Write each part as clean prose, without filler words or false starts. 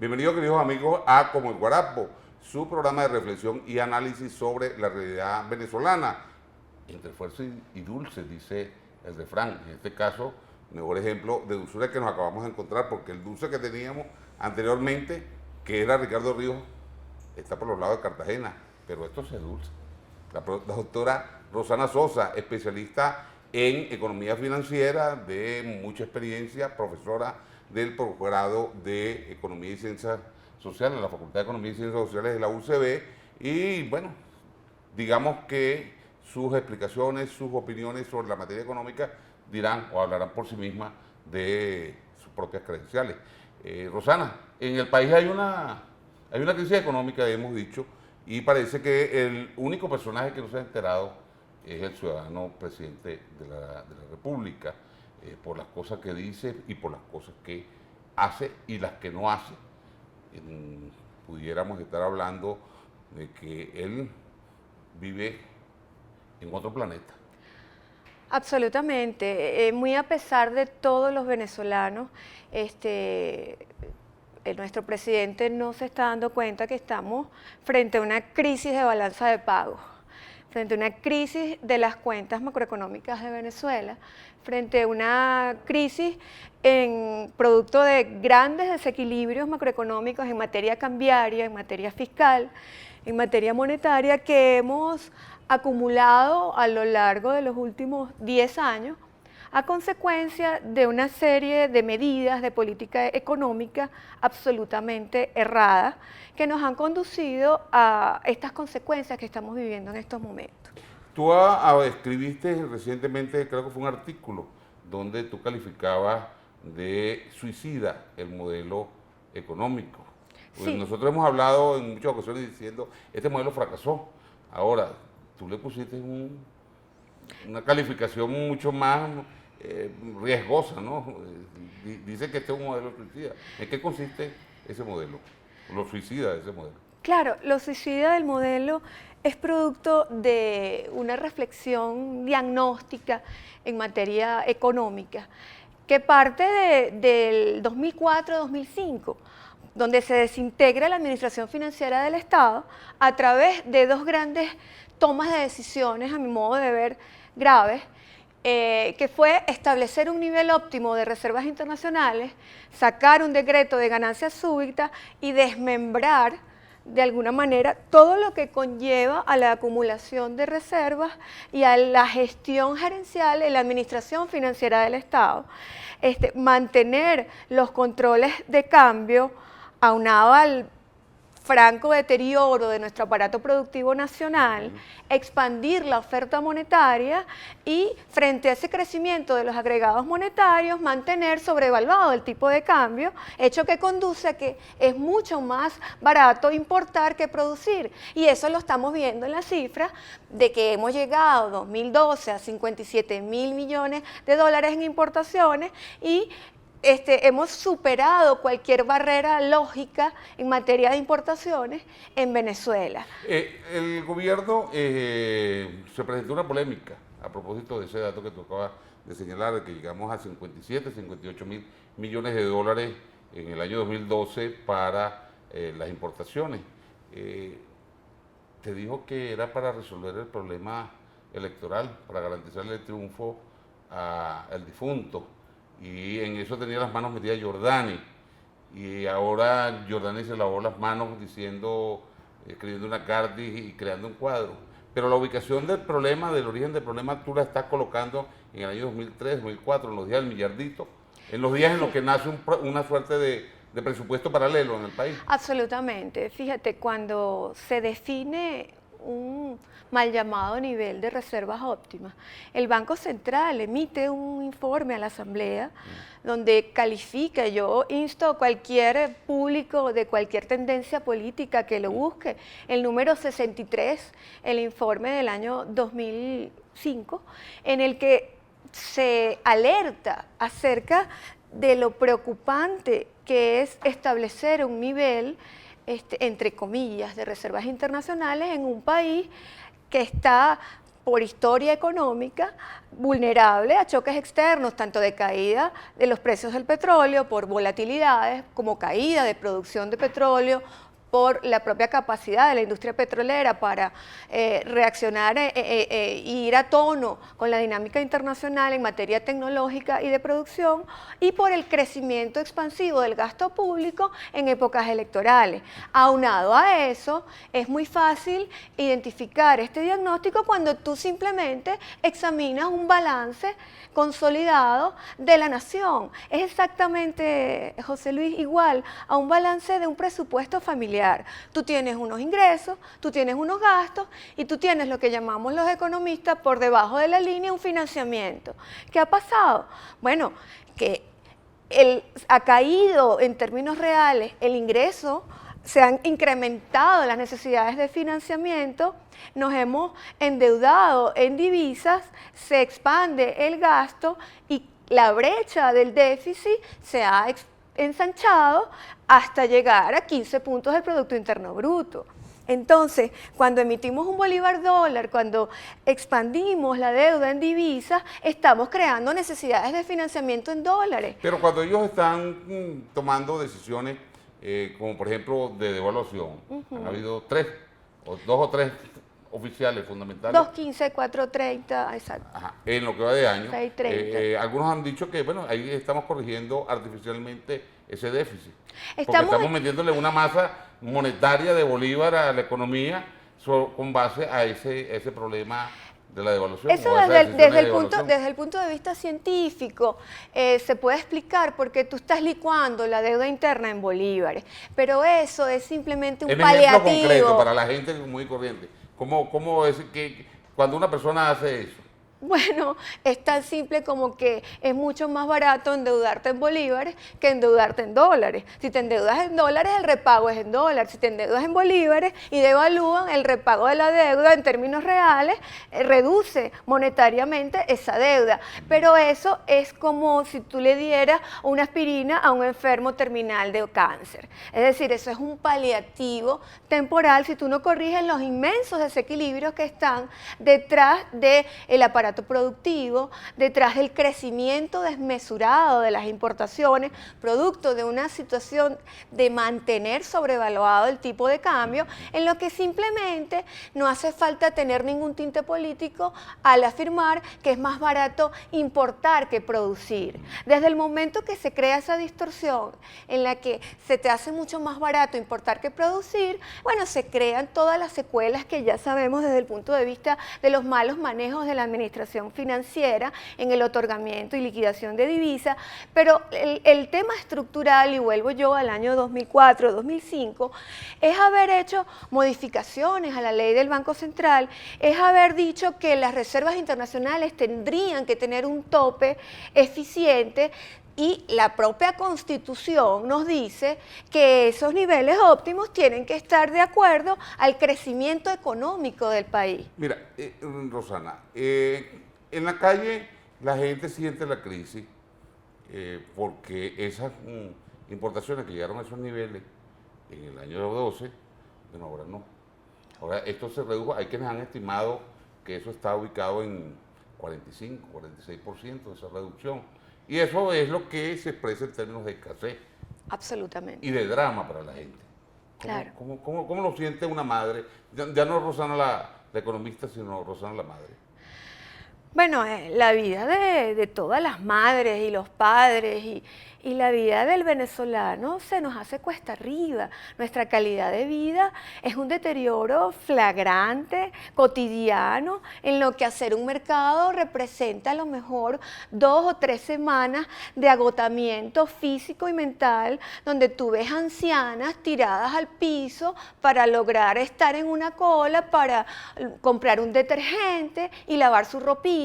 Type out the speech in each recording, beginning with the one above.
Bienvenidos, queridos amigos, a Como el Guarapo, su programa de reflexión y análisis sobre la realidad venezolana. Entre esfuerzo y dulce, dice el refrán. En este caso, mejor ejemplo de dulzura que nos acabamos de encontrar, porque el dulce que teníamos anteriormente, que era Ricardo Ríos, está por los lados de Cartagena, pero esto se dulce. La doctora Rosana Sosa, especialista en economía financiera, de mucha experiencia, profesora del posgrado de Economía y Ciencias Sociales en la Facultad de Economía y Ciencias Sociales de la UCB, y bueno, digamos que sus explicaciones, sus opiniones sobre la materia económica dirán o hablarán por sí mismas de sus propias credenciales. Rosana, en el país hay una crisis económica, hemos dicho, y parece que el único personaje que no se ha enterado es el ciudadano presidente de la República, por las cosas que dice y por las cosas que hace y las que no hace. Pudiéramos estar hablando de que él vive en otro planeta. Absolutamente, muy a pesar de todos los venezolanos, nuestro presidente no se está dando cuenta que estamos frente a una crisis de balanza de pagos, frente a una crisis de las cuentas macroeconómicas de Venezuela, frente a una crisis en producto de grandes desequilibrios macroeconómicos en materia cambiaria, en materia fiscal, en materia monetaria que hemos acumulado a lo largo de los últimos 10 años a consecuencia de una serie de medidas de política económica absolutamente erradas que nos han conducido a estas consecuencias que estamos viviendo en estos momentos. Tú escribiste recientemente, creo que fue un artículo, donde tú calificabas de suicida el modelo económico. Sí. Nosotros hemos hablado en muchas ocasiones diciendo, este modelo fracasó. Ahora, tú le pusiste una calificación mucho más riesgosa, ¿no? Dice que este es un modelo suicida. ¿En qué consiste ese modelo? Lo suicida de ese modelo. Claro, lo suicida del modelo es producto de una reflexión diagnóstica en materia económica que parte del 2004-2005, donde se desintegra la administración financiera del Estado a través de dos grandes tomas de decisiones, a mi modo de ver, graves, que fue establecer un nivel óptimo de reservas internacionales, sacar un decreto de ganancias súbitas y desmembrar de alguna manera todo lo que conlleva a la acumulación de reservas y a la gestión gerencial en la administración financiera del Estado. Mantener los controles de cambio aunado al franco deterioro de nuestro aparato productivo nacional, expandir la oferta monetaria y frente a ese crecimiento de los agregados monetarios, mantener sobrevaluado el tipo de cambio, hecho que conduce a que es mucho más barato importar que producir. Y eso lo estamos viendo en las cifras de que hemos llegado 2012 a 57.000 millones de dólares en importaciones y hemos superado cualquier barrera lógica en materia de importaciones en Venezuela. El gobierno se presentó una polémica a propósito de ese dato que tú acabas de señalar, de que llegamos a 57, 58 mil millones de dólares en el año 2012 para las importaciones. Te dijo que era para resolver el problema electoral, para garantizarle el triunfo al difunto. Y en eso tenía las manos metidas Giordani, y ahora Giordani se lavó las manos escribiendo una carta y creando un cuadro. Pero la ubicación del problema, del origen del problema, tú la estás colocando en el año 2003, 2004, en los días del millardito, en los días en los que nace una suerte de presupuesto paralelo en el país. Absolutamente. Fíjate, cuando se define un mal llamado nivel de reservas óptimas, el Banco Central emite un informe a la Asamblea donde califica, yo insto a cualquier público de cualquier tendencia política que lo busque, el número 63, el informe del año 2005, en el que se alerta acerca de lo preocupante que es establecer un nivel entre comillas, de reservas internacionales en un país que está por historia económica, vulnerable a choques externos, tanto de caída de los precios del petróleo, por volatilidades, como caída de producción de petróleo, por la propia capacidad de la industria petrolera para reaccionar e ir a tono con la dinámica internacional en materia tecnológica y de producción, y por el crecimiento expansivo del gasto público en épocas electorales. Aunado a eso, es muy fácil identificar este diagnóstico cuando tú simplemente examinas un balance consolidado de la nación. Es exactamente, José Luis, igual a un balance de un presupuesto familiar. Tú tienes unos ingresos, tú tienes unos gastos y tú tienes lo que llamamos los economistas por debajo de la línea un financiamiento. ¿Qué ha pasado? Bueno, que ha caído en términos reales el ingreso, se han incrementado las necesidades de financiamiento, nos hemos endeudado en divisas, se expande el gasto y la brecha del déficit se ha ensanchado hasta llegar a 15 puntos del Producto Interno Bruto. Entonces, cuando emitimos un bolívar dólar, cuando expandimos la deuda en divisas, estamos creando necesidades de financiamiento en dólares. Pero cuando ellos están tomando decisiones, como por ejemplo de devaluación, han habido dos o tres oficiales fundamentales. 2.15, 4.30, exacto. Ajá, en lo que va de año. 6.30. Algunos han dicho que, bueno, ahí estamos corrigiendo artificialmente ese déficit. Porque Estamos estamos metiéndole una masa monetaria de bolívar a la economía con base a ese problema de la devaluación. Eso desde el punto de vista científico se puede explicar porque tú estás licuando la deuda interna en bolívares, pero eso es simplemente un paliativo. Ejemplo concreto para la gente muy corriente. ¿Cómo es que cuando una persona hace eso? Bueno, es tan simple como que es mucho más barato endeudarte en bolívares que endeudarte en dólares. Si te endeudas en dólares, el repago es en dólares. Si te endeudas en bolívares y devalúan, el repago de la deuda en términos reales reduce monetariamente esa deuda. Pero eso es como si tú le dieras una aspirina a un enfermo terminal de cáncer. Es decir, eso es un paliativo temporal si tú no corriges los inmensos desequilibrios que están detrás del aparato productivo, detrás del crecimiento desmesurado de las importaciones, producto de una situación de mantener sobrevaluado el tipo de cambio, en lo que simplemente no hace falta tener ningún tinte político al afirmar que es más barato importar que producir. Desde el momento que se crea esa distorsión en la que se te hace mucho más barato importar que producir, bueno, se crean todas las secuelas que ya sabemos desde el punto de vista de los malos manejos de la administración financiera en el otorgamiento y liquidación de divisas, pero el tema estructural, y vuelvo yo al año 2004, 2005, es haber hecho modificaciones a la ley del Banco Central, es haber dicho que las reservas internacionales tendrían que tener un tope eficiente. Y la propia Constitución nos dice que esos niveles óptimos tienen que estar de acuerdo al crecimiento económico del país. Mira, Rosana, en la calle la gente siente la crisis porque esas importaciones que llegaron a esos niveles en el año 12, bueno, ahora no. Ahora esto se redujo, hay quienes han estimado que eso está ubicado en 45, 46% de esa reducción. Y eso es lo que se expresa en términos de escasez. Absolutamente. Y de drama para la gente. Claro. ¿Cómo lo siente una madre? Ya no Rosana la economista, sino Rosana la madre. Bueno, la vida de todas las madres y los padres y la vida del venezolano se nos hace cuesta arriba. Nuestra calidad de vida es un deterioro flagrante, cotidiano, en lo que hacer un mercado representa a lo mejor 2 o 3 semanas de agotamiento físico y mental, donde tú ves ancianas tiradas al piso para lograr estar en una cola para comprar un detergente y lavar su ropita,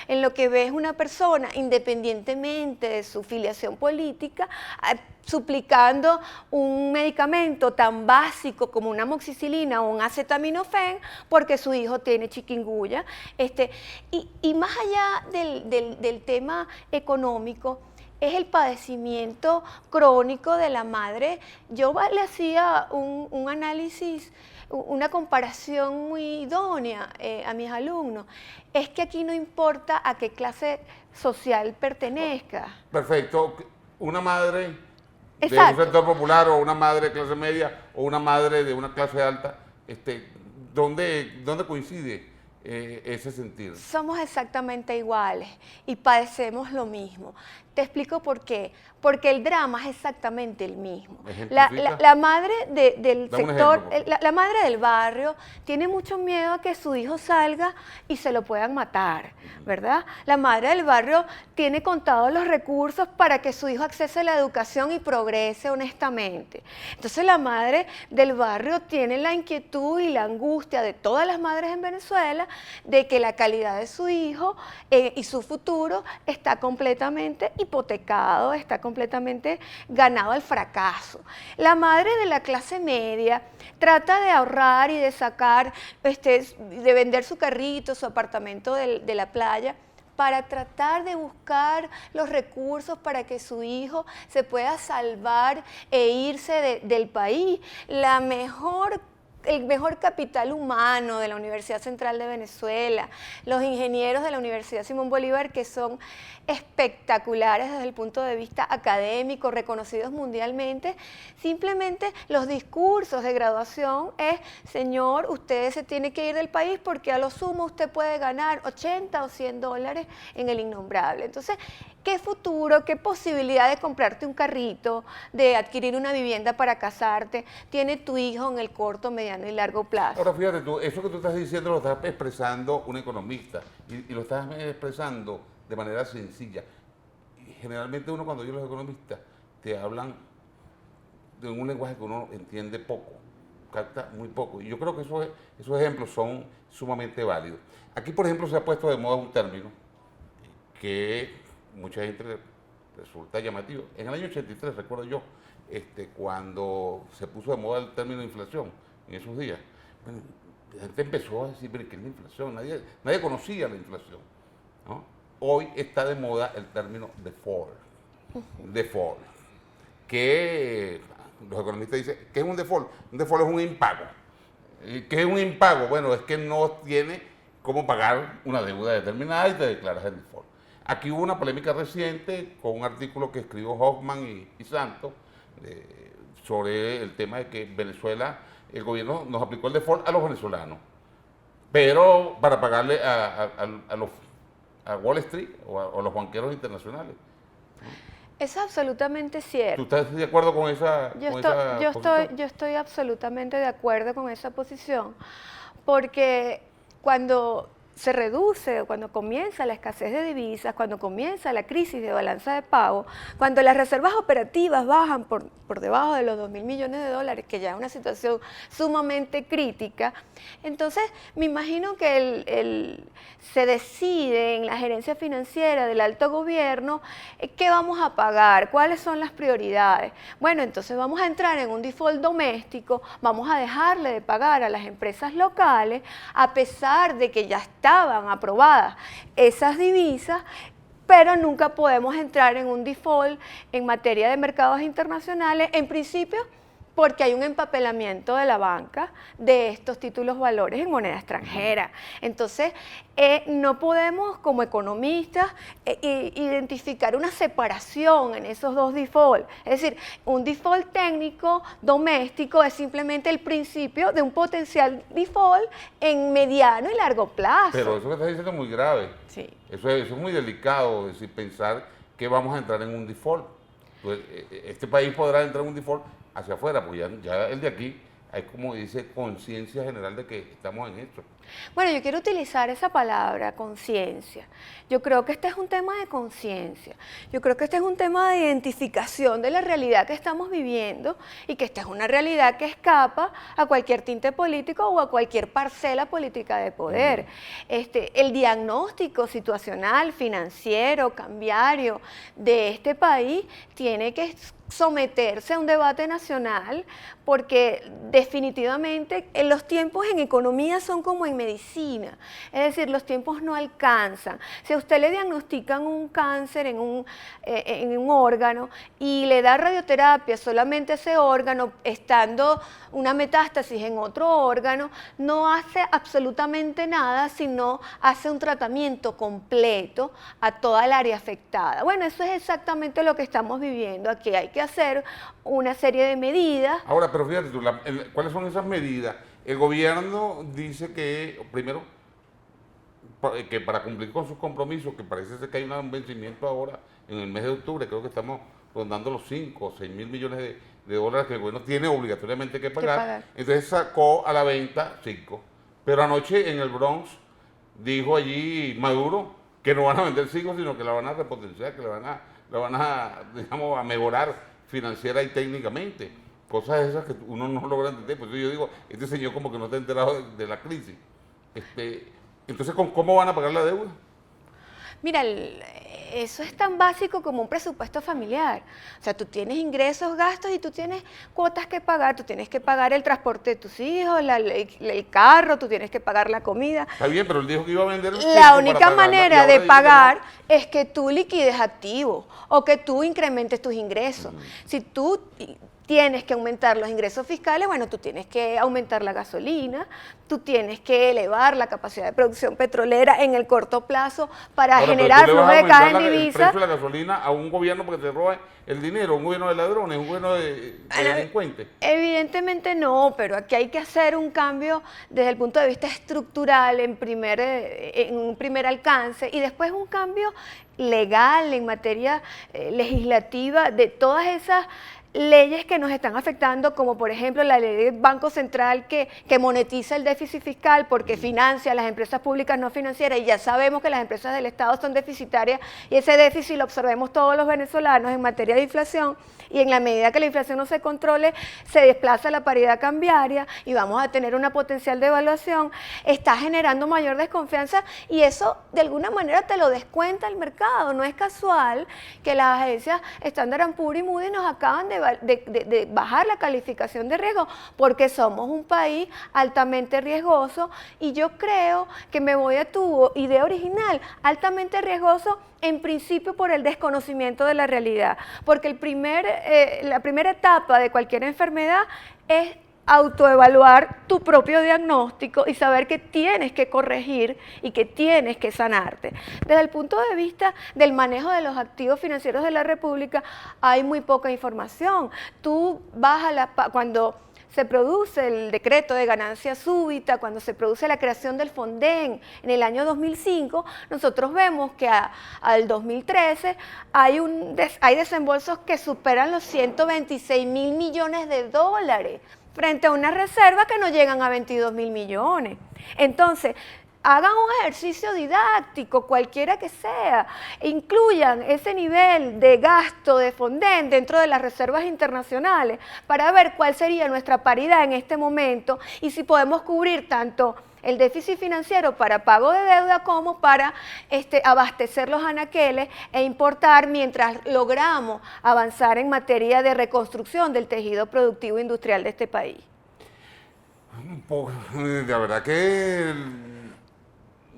en lo que ves una persona, independientemente de su filiación política, suplicando un medicamento tan básico como una amoxicilina o un acetaminofén porque su hijo tiene chikungunya. Y más allá del tema económico, es el padecimiento crónico de la madre. Yo le hacía un análisis, una comparación muy idónea a mis alumnos. Es que aquí no importa a qué clase social pertenezca. Perfecto. Una madre de un Exacto. sector popular o una madre de clase media o una madre de una clase alta, ¿dónde coincide ese sentir? Somos exactamente iguales y padecemos lo mismo. Te explico por qué. Porque el drama es exactamente el mismo. La madre del Dame un sector, ejemplo, la madre del barrio tiene mucho miedo a que su hijo salga y se lo puedan matar, ¿verdad? La madre del barrio tiene contados los recursos para que su hijo accese a la educación y progrese honestamente. Entonces la madre del barrio tiene la inquietud y la angustia de todas las madres en Venezuela de que la calidad de su hijo y su futuro está completamente hipotecado, está completamente ganado al fracaso. La madre de la clase media trata de ahorrar y de sacar, de vender su carrito, su apartamento de la playa, para tratar de buscar los recursos para que su hijo se pueda salvar e irse del país. El mejor capital humano de la Universidad Central de Venezuela, los ingenieros de la Universidad Simón Bolívar, que son espectaculares desde el punto de vista académico, reconocidos mundialmente. Simplemente los discursos de graduación es: señor, usted se tiene que ir del país porque a lo sumo usted puede ganar 80 o 100 dólares en el innombrable. Entonces, ¿qué futuro, qué posibilidad de comprarte un carrito, de adquirir una vivienda para casarte, tiene tu hijo en el corto, mediano y largo plazo? Ahora fíjate tú, eso que tú estás diciendo lo estás expresando un economista y lo estás expresando de manera sencilla. Y generalmente uno cuando oye a los economistas te hablan de un lenguaje que uno entiende poco, capta muy poco. Y yo creo que esos ejemplos son sumamente válidos. Aquí, por ejemplo, se ha puesto de moda un término que mucha gente resulta llamativo. En el año 83, recuerdo yo, cuando se puso de moda el término de inflación, en esos días, bueno, la gente empezó a decir: ¿pero qué es la inflación? Nadie conocía la inflación, ¿no? Hoy está de moda el término default. Default. Que los economistas dicen: ¿qué es un default? Un default es un impago. ¿Qué es un impago? Bueno, es que no tiene cómo pagar una deuda determinada y te declaras en default. Aquí hubo una polémica reciente con un artículo que escribió Hoffman y Santos sobre el tema de que Venezuela, el gobierno nos aplicó el default a los venezolanos, pero para pagarle a Wall Street o a los banqueros internacionales. Eso es absolutamente cierto. ¿Tú estás de acuerdo con esa posición? Yo estoy absolutamente de acuerdo con esa posición, porque cuando se reduce, cuando comienza la escasez de divisas, cuando comienza la crisis de balanza de pago, cuando las reservas operativas bajan por debajo de los 2.000 millones de dólares, que ya es una situación sumamente crítica, entonces me imagino que se decide en la gerencia financiera del alto gobierno qué vamos a pagar, cuáles son las prioridades. Bueno, entonces vamos a entrar en un default doméstico, vamos a dejarle de pagar a las empresas locales, a pesar de que ya estaban aprobadas esas divisas, pero nunca podemos entrar en un default en materia de mercados internacionales, en principio porque hay un empapelamiento de la banca de estos títulos valores en moneda extranjera. Entonces, no podemos como economistas identificar una separación en esos dos defaults. Es decir, un default técnico doméstico es simplemente el principio de un potencial default en mediano y largo plazo. Pero eso que estás diciendo es muy grave. Sí. Eso es muy delicado, es decir, pensar que vamos a entrar en un default. Pues, este país podrá entrar en un default hacia afuera, pues ya el de aquí hay, como dice, conciencia general de que estamos en esto. Bueno, yo quiero utilizar esa palabra, conciencia. Yo creo que este es un tema de conciencia. Yo creo que este es un tema de identificación de la realidad que estamos viviendo y que esta es una realidad que escapa a cualquier tinte político o a cualquier parcela política de poder. El diagnóstico situacional, financiero, cambiario de este país tiene que someterse a un debate nacional, porque definitivamente los tiempos en economía son como en medicina, es decir, los tiempos no alcanzan. Si a usted le diagnostican un cáncer en un órgano y le da radioterapia solamente a ese órgano, estando una metástasis en otro órgano, no hace absolutamente nada, sino hace un tratamiento completo a toda el área afectada. Bueno, eso es exactamente lo que estamos viviendo aquí. Hay que hacer una serie de medidas. Ahora, pero fíjate tú, ¿cuáles son esas medidas? El gobierno dice que, primero, que para cumplir con sus compromisos, que parece ser que hay un vencimiento ahora en el mes de octubre, creo que estamos rondando los 5 o 6 mil millones de dólares que el gobierno tiene obligatoriamente que pagar. Entonces sacó a la venta 5. Pero anoche en el Bronx dijo allí Maduro que no van a vender 5, sino que la van a repotenciar, que la van a, digamos, a mejorar financiera y técnicamente. Cosas esas que uno no logra entender. Pues yo digo, este señor como que no está enterado de la crisis. Entonces, ¿cómo van a pagar la deuda? Mira, eso es tan básico como un presupuesto familiar. O sea, tú tienes ingresos, gastos y tú tienes cuotas que pagar. Tú tienes que pagar el transporte de tus hijos, el carro, tú tienes que pagar la comida. Está bien, pero él dijo que iba a vender el La única manera de pagar es que tú liquides activos o que tú incrementes tus ingresos. Si tú tienes que aumentar los ingresos fiscales, bueno, tú tienes que aumentar la gasolina, tú tienes que elevar la capacidad de producción petrolera en el corto plazo para generar flujo de caja en divisas. ¿El precio de la gasolina a un gobierno porque te roba el dinero, un gobierno de ladrones, un gobierno de delincuentes? Evidentemente no, pero aquí hay que hacer un cambio desde el punto de vista estructural en un primer alcance y después un cambio legal en materia legislativa de todas esas leyes que nos están afectando, como por ejemplo la ley del Banco Central que monetiza el déficit fiscal porque financia a las empresas públicas no financieras, y ya sabemos que las empresas del Estado son deficitarias y ese déficit lo absorbemos todos los venezolanos en materia de inflación, y en la medida que la inflación no se controle se desplaza la paridad cambiaria y vamos a tener una potencial devaluación. Está generando mayor desconfianza y eso de alguna manera te lo descuenta el mercado. No es casual que las agencias Standard & Poor's y Moody's nos acaban de bajar la calificación de riesgo porque somos un país altamente riesgoso, y yo creo que me voy a tu idea original, altamente riesgoso en principio por el desconocimiento de la realidad, porque la primera etapa de cualquier enfermedad es autoevaluar tu propio diagnóstico y saber que tienes que corregir y que tienes que sanarte. Desde el punto de vista del manejo de los activos financieros de la República, hay muy poca información. Tú vas cuando se produce el decreto de ganancia súbita, cuando se produce la creación del Fonden en el año 2005, nosotros vemos que al 2013 hay desembolsos que superan los 126 mil millones de dólares frente a unas reservas que no llegan a 22 mil millones. Entonces, hagan un ejercicio didáctico, cualquiera que sea, incluyan ese nivel de gasto de Fonden dentro de las reservas internacionales para ver cuál sería nuestra paridad en este momento y si podemos cubrir tanto el déficit financiero para pago de deuda como para abastecer los anaqueles e importar mientras logramos avanzar en materia de reconstrucción del tejido productivo industrial de este país. La verdad que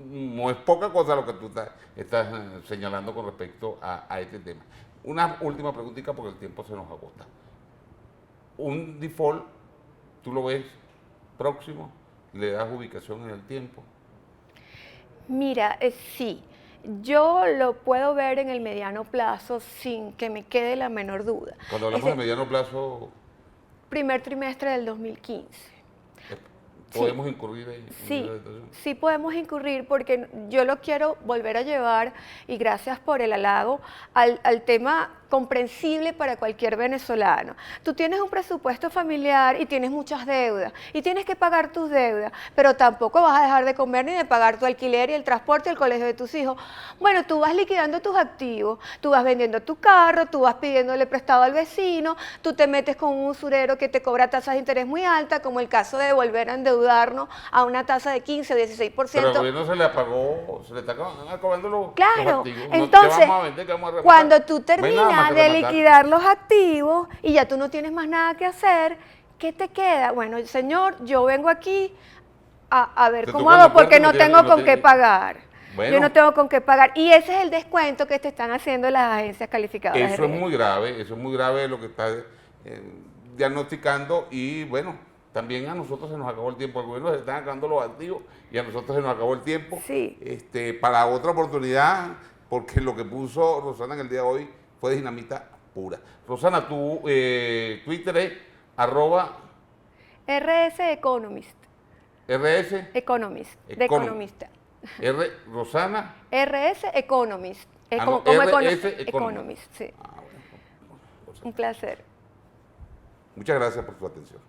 no es poca cosa lo que tú estás señalando con respecto a este tema. Una última preguntita porque el tiempo se nos agota. ¿Un default tú lo ves próximo? ¿Le das ubicación en el tiempo? Mira, sí, yo lo puedo ver en el mediano plazo sin que me quede la menor duda. Cuando hablamos de mediano plazo... Primer trimestre del 2015. ¿Podemos incurrir ahí? Sí podemos incurrir porque yo lo quiero volver a llevar, y gracias por el halago, al tema comprensible para cualquier venezolano. Tú tienes un presupuesto familiar y tienes muchas deudas y tienes que pagar tus deudas, pero tampoco vas a dejar de comer ni de pagar tu alquiler y el transporte y el colegio de tus hijos. Bueno, tú vas liquidando tus activos, tú vas vendiendo tu carro, tú vas pidiéndole prestado al vecino, tú te metes con un usurero que te cobra tasas de interés muy altas, como el caso de volver a endeudarnos a una tasa de 15 o 16%. Pero al gobierno se le apagó, se le está acabando los claro, activos. Entonces, ¿Qué vamos a vender? ¿Qué vamos a reparar? cuando tú terminas te de rematar. liquidar los activos y ya tú no tienes más nada que hacer, ¿qué te queda? Bueno, señor, yo vengo aquí a ver Te cómo tocan la hago porque puerta y no tengo con qué pagar. Bueno. Yo no tengo con qué pagar. Y ese es el descuento que te están haciendo las agencias calificadoras de Eso es riesgo. muy grave lo que está diagnosticando y bueno, también a nosotros se nos acabó el tiempo, al gobierno se están acabando los activos y a nosotros se nos acabó el tiempo. Sí. Para otra oportunidad, porque lo que puso Rosana en el día de hoy fue dinamita pura. Rosana, tu Twitter es RS Economist. @RS Economist. De Econom- economista. Rosana. RS Economist. No, RS Economist. Economist, sí. Ah, bueno. Un placer. Muchas gracias por su atención.